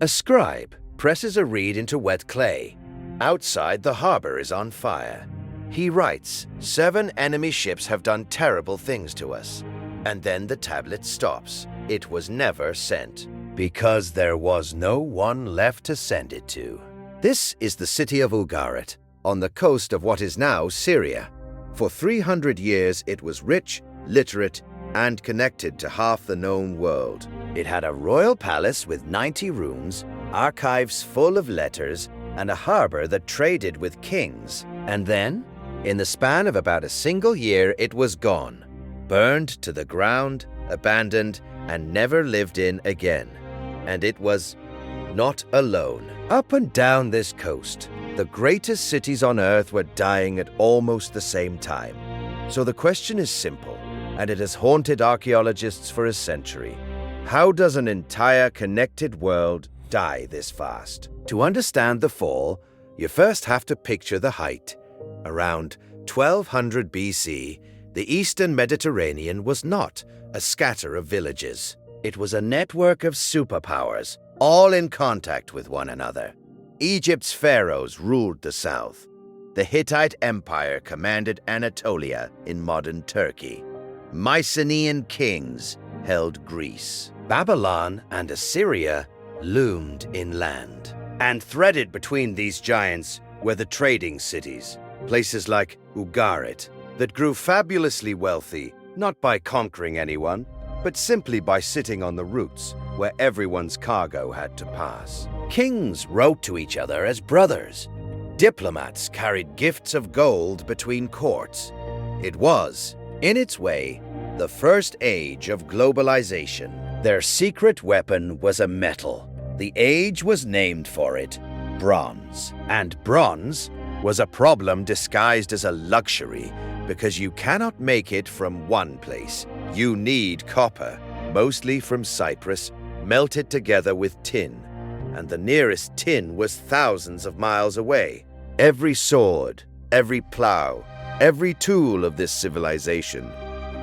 A scribe presses a reed into wet clay. Outside, the harbor is on fire. He writes, 7 enemy ships have done terrible things to us. And then the tablet stops. It was never sent, because there was no one left to send it to. This is the city of Ugarit, on the coast of what is now Syria. For 300 years it was rich, literate, and connected to half the known world. It had a royal palace with 90 rooms, archives full of letters, and a harbor that traded with kings. And then, in the span of about a single year, it was gone, burned to the ground, abandoned, and never lived in again. And it was not alone. Up and down this coast, the greatest cities on earth were dying at almost the same time. So the question is simple, and it has haunted archaeologists for a century. How does an entire connected world die this fast? To understand the fall, you first have to picture the height. Around 1200 BC, the Eastern Mediterranean was not a scatter of villages. It was a network of superpowers, all in contact with one another. Egypt's pharaohs ruled the south. The Hittite Empire commanded Anatolia in modern Turkey. Mycenaean kings held Greece. Babylon and Assyria loomed inland. And threaded between these giants were the trading cities, places like Ugarit, that grew fabulously wealthy, not by conquering anyone, but simply by sitting on the routes where everyone's cargo had to pass. Kings wrote to each other as brothers. Diplomats carried gifts of gold between courts. It was, in its way, the first age of globalization. Their secret weapon was a metal. The age was named for it, bronze. And bronze was a problem disguised as a luxury because you cannot make it from one place. You need copper, mostly from Cyprus, melted together with tin. And the nearest tin was thousands of miles away. Every sword, every plow, every tool of this civilization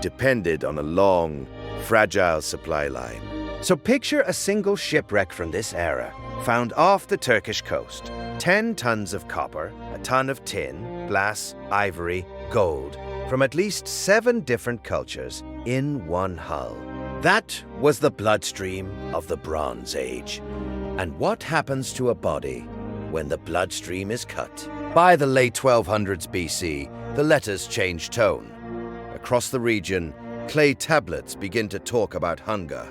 depended on a long, fragile supply line. So picture a single shipwreck from this era, found off the Turkish coast. 10 tons of copper, a ton of tin, glass, ivory, gold, from at least 7 different cultures in one hull. That was the bloodstream of the Bronze Age. And what happens to a body when the bloodstream is cut? By the late 1200s BC, the letters change tone. Across the region, clay tablets begin to talk about hunger.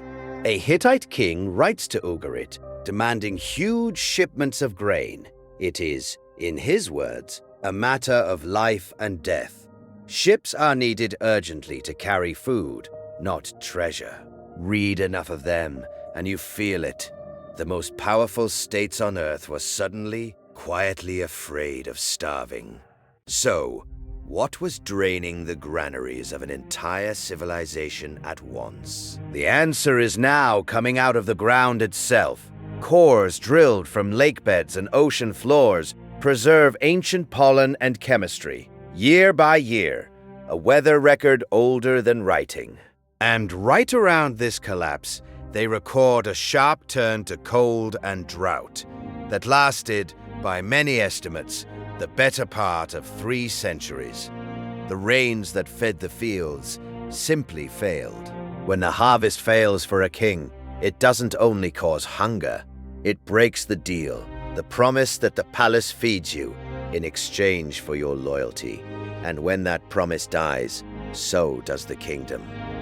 A Hittite king writes to Ugarit, demanding huge shipments of grain. It is, in his words, a matter of life and death. Ships are needed urgently to carry food, not treasure. Read enough of them, and you feel it. The most powerful states on earth were suddenly, quietly afraid of starving. So, what was draining the granaries of an entire civilization at once? The answer is now coming out of the ground itself. Cores drilled from lake beds and ocean floors preserve ancient pollen and chemistry. Year by year, a weather record older than writing. And right around this collapse, they record a sharp turn to cold and drought that lasted, by many estimates, the better part of 3 centuries. The rains that fed the fields simply failed. When the harvest fails for a king, it doesn't only cause hunger, it breaks the deal, the promise that the palace feeds you in exchange for your loyalty. And when that promise dies, so does the kingdom.